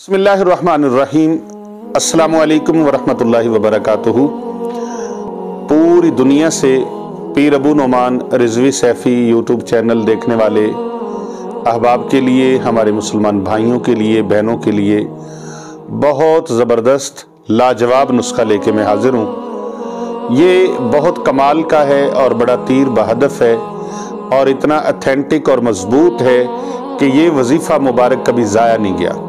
बिस्मिल्लाहिर्रहमानिर्रहीम। अस्सलामु अलैकुम वरहमतुल्लाहि वबरकातुहू। पूरी दुनिया से पीर अबू नुमान रिजवी सैफ़ी यूट्यूब चैनल देखने वाले अहबाब के लिए, हमारे मुसलमान भाइयों के लिए, बहनों के लिए बहुत ज़बरदस्त लाजवाब नुस्खा लेके मैं हाजिर हूँ। ये बहुत कमाल का है और बड़ा तीर बहदफ है और इतना अथेंटिक और मजबूत है कि ये वजीफ़ा मुबारक कभी ज़ाया नहीं गया।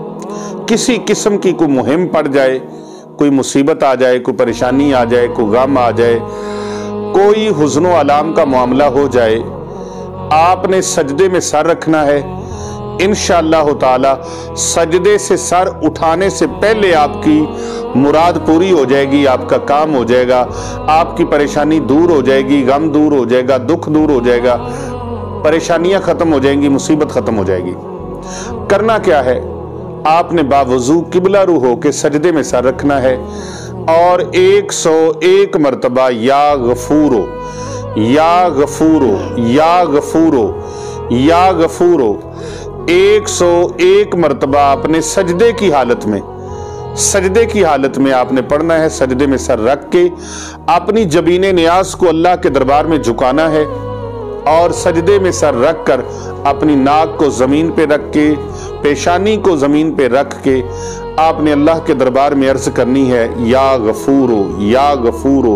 किसी किस्म की कोई मुहिम पड़ जाए, कोई मुसीबत आ जाए, कोई परेशानी आ जाए, कोई गम आ जाए, कोई हुज़्न अलाम का मामला हो जाए, आपने सजदे में सर रखना है। इंशाअल्लाह ताला सजदे से सर उठाने से पहले आपकी मुराद पूरी हो जाएगी, आपका काम हो जाएगा, आपकी परेशानी दूर हो जाएगी, गम दूर हो जाएगा, दुख दूर हो जाएगा, परेशानियां खत्म हो जाएंगी, मुसीबत खत्म हो जाएगी। करना क्या है, आपने बावजू किबला रू हो के सजदे में सर रखना है और 101 मरतबा या गफूरो या गफूरो या गफूरो या गफूरो 101 मरतबा आपने सजदे की हालत में आपने पढ़ना है। सजदे में सर रख के अपनी जबीने नियाज को अल्लाह के दरबार में झुकाना है और सजदे में सर रख कर अपनी नाक को जमीन पे रख के, पेशानी को जमीन पे रख के आपने अल्लाह के दरबार में अर्ज करनी है, या गफूरो या गफूरो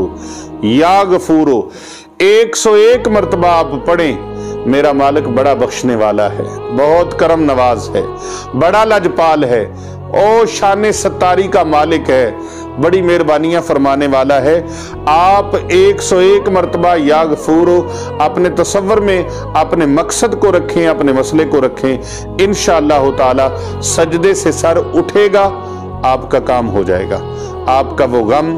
या गफूरो। 101 मरतबा आप पढ़ें। मेरा मालिक बड़ा बख्शने वाला है, बहुत करम नवाज है, बड़ा लजपाल है, ओ शान सत्तारी का मालिक है, बड़ी मेहरबानियां फरमाने वाला है। आप 101 मरतबा या गफूरो अपने तसव्वुर में अपने मकसद को रखें, अपने मसले को रखें। इंशाअल्लाह ताला सजदे से सर उठेगा, आपका काम हो जाएगा, आपका वो गम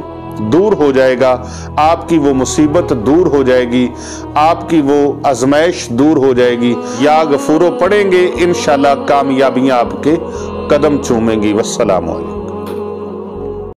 दूर हो जाएगा, आपकी वो मुसीबत दूर हो जाएगी, आपकी वो आजमाइश दूर हो जाएगी। या गफूरो पढ़ेंगे, इंशाअल्लाह कामयाबियां आपके कदम चूमेंगी। वस्सलामु अलैकुम।